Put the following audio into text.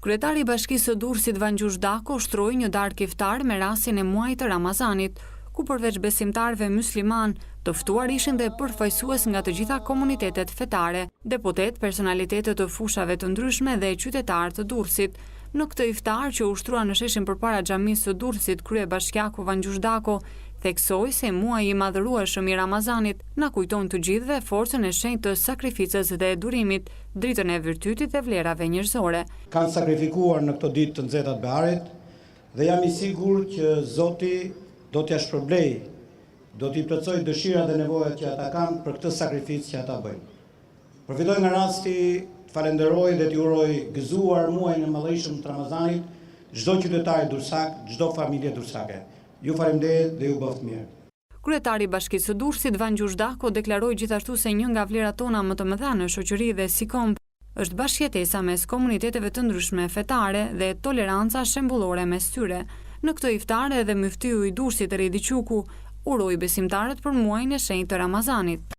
Kryetari i Bashkisë së Durrësit Vangjush Dako shtroi një darkë iftar me rastin e muajit të Ramazanit, ku përveç besimtarëve mysliman, të ftuar ishin dhe përfaqësues nga të gjitha komunitetet fetare, deputet, personalitete të fushave të ndryshme dhe qytetarë të Durrësit. Në këtë iftar që ushtrua në sheshin përpara xhamisë së Durrësit, kryebashkiaku Vangjush Dako theksoi se muaji i madhërueshëm i Ramazanit na kujton të gjithëve forcën e shenjtë të sakrificës dhe durimit, dritën e virtytit dhe vlerave njerëzore. Kanë sakrifikuar në këto ditë të nxehta të beharit dhe jam i sigurt që Zoti do t'ia shpërblej, do t'i plotësoj dëshirat dhe nevojat që ata kanë për këtë sakrificë që ata bëjnë. Përfitoj nga rasti të falenderoj dhe t'i uroj gëzuar muajin e madhëshëm të Ramazanit çdo qytetar durrësak, çdo familje durrësake. Ju faleminderit dhe ju bëft mirë. Kryetari i Bashkisë së Durrësit Vangjush Dako deklaroi gjithashtu se një nga vlerat tona më të mëdha në shoqëri dhe si komb është bashkëjetesa mes komuniteteve të ndryshme fetare dhe toleranca shembullore mes tyre. Në këtë iftar edhe myftyu i Durrësit Redi Quku uroi besimtarët për muajin e shenjtë të Ramazanit.